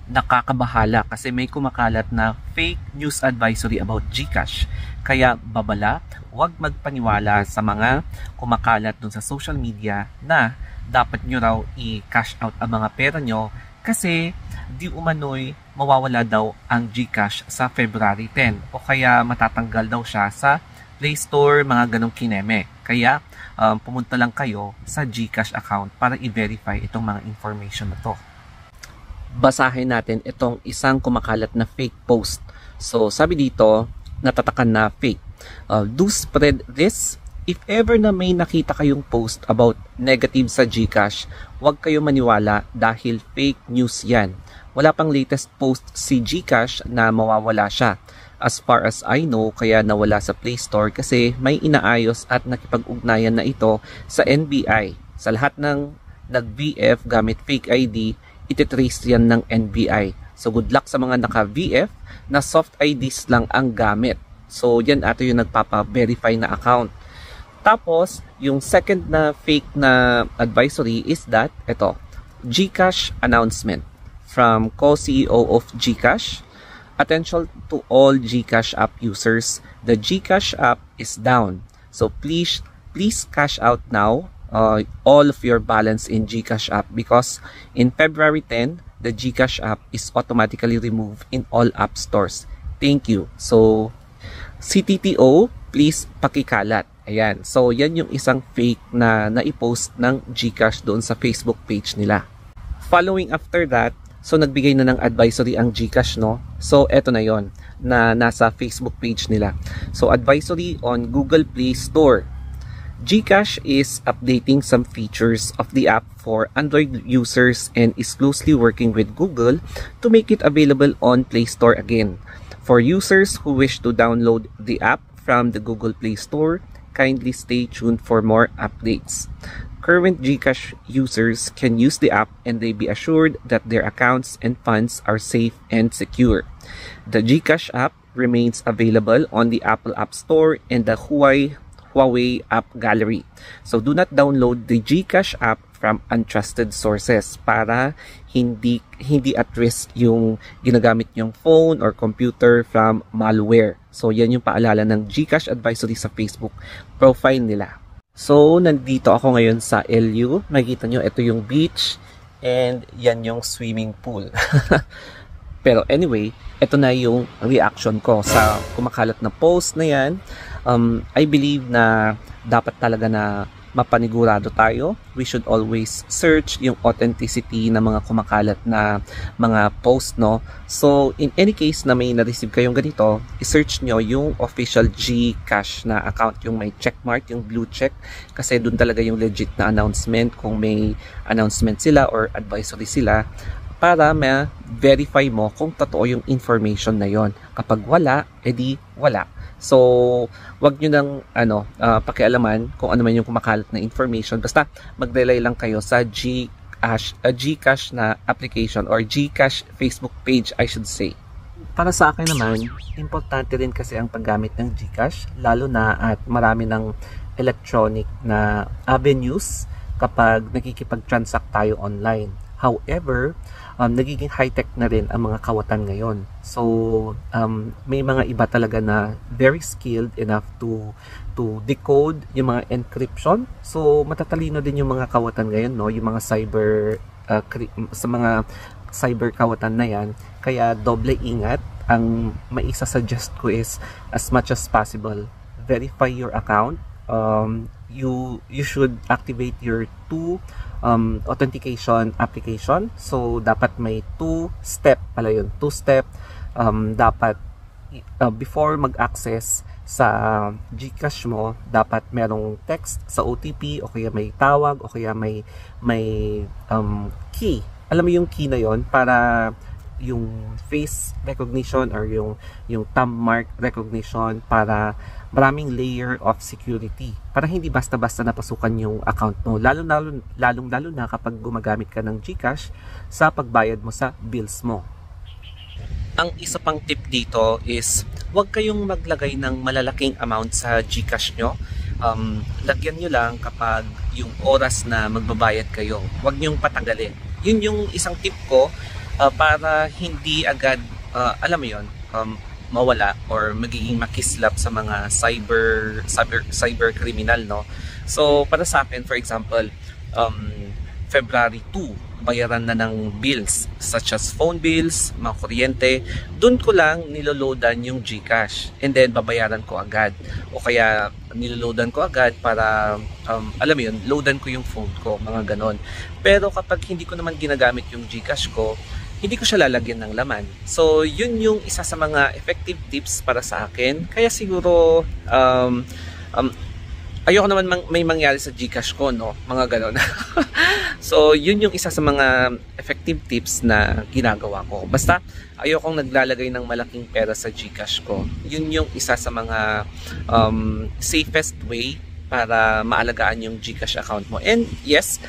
nakakabahala kasi may kumakalat na fake news advisory about GCash. Kaya babala, huwag magpaniwala sa mga kumakalat dun sa social media na dapat nyo raw i-cash out ang mga pera nyo kasi di umano'y mawawala daw ang GCash sa February 10 o kaya matatanggal daw siya sa Play Store, mga ganong kineme. Kaya pumunta lang kayo sa GCash account para i-verify itong mga information na to. Basahin natin itong isang kumakalat na fake post. So sabi dito, natatakan na fake. Do spread this. If ever na may nakita kayong post about negative sa GCash, huwag kayong maniwala dahil fake news yan. Wala pang latest post si GCash na mawawala siya. As far as I know, kaya nawala sa Play Store kasi may inaayos at nakipag-ugnayan na ito sa NBI. Sa lahat ng nag-VF gamit fake ID, ititrace yan ng NBI. So good luck sa mga naka-VF na soft IDs lang ang gamit. So yan ato yung nagpapa-verify na account. Tapos, yung second na fake na advisory is that, ito, GCash announcement from co-CEO of GCash. Attention to all GCash app users. The GCash app is down. So please cash out now all of your balance in GCash app because in February 10, the GCash app is automatically removed in all app stores. Thank you. So CTTO, please pakikalat. Ayan. So yan yung isang fake na naipost ng GCash doon sa Facebook page nila. Following after that, so nagbigay na ng advisory ang GCash, no? So eto na yon na nasa Facebook page nila. So advisory on Google Play Store. GCash is updating some features of the app for Android users and is closely working with Google to make it available on Play Store again. For users who wish to download the app from the Google Play Store, kindly stay tuned for more updates. Current GCash users can use the app and they be assured that their accounts and funds are safe and secure. The GCash app remains available on the Apple App Store and the Huawei App Gallery. So do not download the GCash app from untrusted sources para hindi at risk yung ginagamit yung phone or computer from malware. So yan yung paalala ng GCash advisory sa Facebook profile nila. So, nandito ako ngayon sa LU. Makikita nyo, ito yung beach and yan yung swimming pool. Pero anyway, ito na yung reaction ko sa kumakalat na post na yan. I believe na dapat talaga na mapanigurado tayo. We should always search yung authenticity ng mga kumakalat na mga post, no? So, in any case na may na-receive kayong ganito, i-search nyo yung official GCash na account, yung may checkmark, yung blue check, kasi dun talaga yung legit na announcement kung may announcement sila or advisory sila para ma-verify mo kung totoo yung information na yon. Kapag wala, edi wala. So, wag nyo nang pakialaman kung ano man yung kumakalat na information. Basta mag-rely lang kayo sa GCash na application or GCash Facebook page, I should say. Para sa akin naman, importante rin kasi ang paggamit ng GCash, lalo na at marami ng electronic na avenues kapag nakikipag-transact tayo online. However, nagiging high-tech na rin ang mga kawatan ngayon. So, may mga iba talaga na very skilled enough to decode yung mga encryption. So, matatalino din yung mga kawatan ngayon, no? Yung mga sa mga cyber kawatan na yan. Kaya doble ingat. Ang maisa-suggest ko is as much as possible, verify your account. You should activate your authentication application. So dapat may two-step pala yun. Two-step dapat before mag-access sa GCash mo, dapat merong text sa OTP o kaya may tawag o kaya may key. Alam mo yung key na yon para yung face recognition or yung thumb mark recognition, para maraming layer of security para hindi basta-basta napasukan yung account mo, lalong-lalo na kapag gumagamit ka ng GCash sa pagbayad mo sa bills mo. Ang isa pang tip dito is huwag kayong maglagay ng malalaking amount sa GCash nyo. Lagyan nyo lang kapag yung oras na magbabayad kayo. Huwag nyong patagalin. Yun yung isang tip ko para hindi agad, alam mo yon, mawala or magiging makislap sa mga cyber criminal, no? So para sa akin, for example, February 2, bayaran na ng bills such as phone bills, mga kuryente, dun ko lang niloloadan yung GCash and then babayaran ko agad. O kaya niloloadan ko agad para, alam mo yun, loadan ko yung phone ko, mga ganon. Pero kapag hindi ko naman ginagamit yung GCash ko, hindi ko siya lalagyan ng laman. So yun yung isa sa mga effective tips para sa akin. Kaya siguro, ayoko naman may mangyari sa GCash ko, no? Mga ganon. So, yun yung isa sa mga effective tips na ginagawa ko. Basta, ayokong naglalagay ng malaking pera sa GCash ko. Yun yung isa sa mga safest way para maalagaan yung GCash account mo. And yes,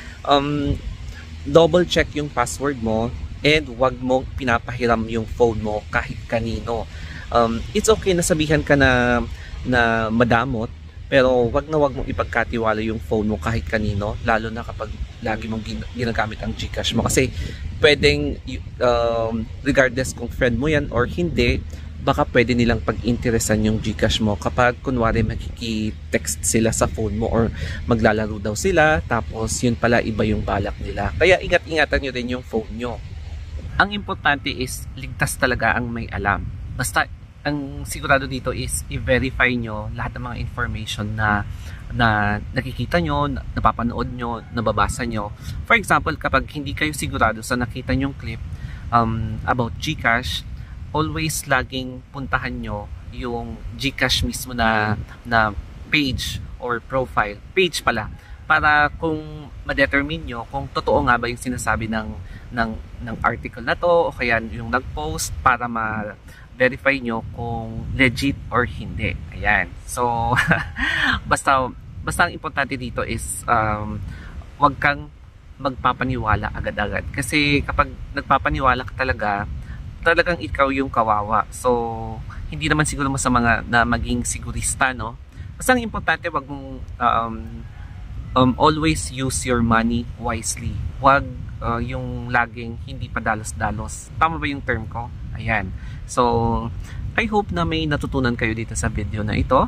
double check yung password mo and wag mong pinapahiram yung phone mo kahit kanino. It's okay na sabihan ka na madamot, pero wag mong ipagkatiwala yung phone mo kahit kanino, lalo na kapag lagi mong ginagamit ang GCash mo. Kasi pwedeng, regardless kung friend mo yan or hindi, baka pwede nilang pag-interesan yung GCash mo kapag kunwari makiki-text sila sa phone mo or maglalaro daw sila, tapos yun pala iba yung balak nila. Kaya ingat-ingatan nyo din yung phone nyo. Ang importante is ligtas talaga ang may alam. Basta ang sigurado dito is i-verify nyo lahat ng mga information na nakikita nyo, napapanood nyo, nababasa nyo. For example, kapag hindi kayo sigurado sa nakita nyong clip about GCash, always laging puntahan nyo yung GCash mismo na page or profile. Page pala. Para kung ma-determine nyo kung totoo nga ba yung sinasabi ng article na to o kaya yung nag-post, para verify nyo kung legit or hindi. Ayan. So, basta ang importante dito is wag kang magpapaniwala agad-agad. Kasi kapag nagpapaniwala ka talagang ikaw yung kawawa. So, hindi naman siguro masama na maging sigurista, no? Basta ang importante, wag mong always use your money wisely. Wag yung laging hindi pa dalos-dalos. Tama ba yung term ko? Ayan. So, I hope na may natutunan kayo dito sa video na ito,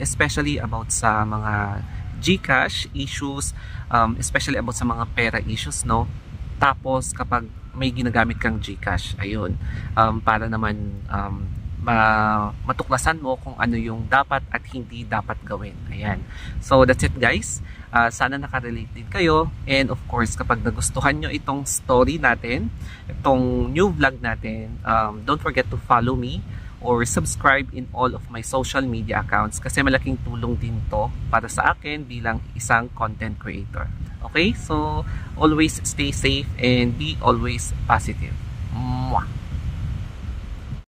especially about sa mga GCash issues, especially about sa mga pera issues, no? Tapos, kapag may ginagamit kang GCash, ayun, para naman matuklasan mo kung ano yung dapat at hindi dapat gawin. Ayan. So, that's it, guys. Sana nakarelate din kayo. And of course, kapag nagustuhan nyo itong story natin, itong new vlog natin, don't forget to follow me or subscribe in all of my social media accounts kasi malaking tulong din to para sa akin bilang isang content creator. Okay? So, always stay safe and be always positive.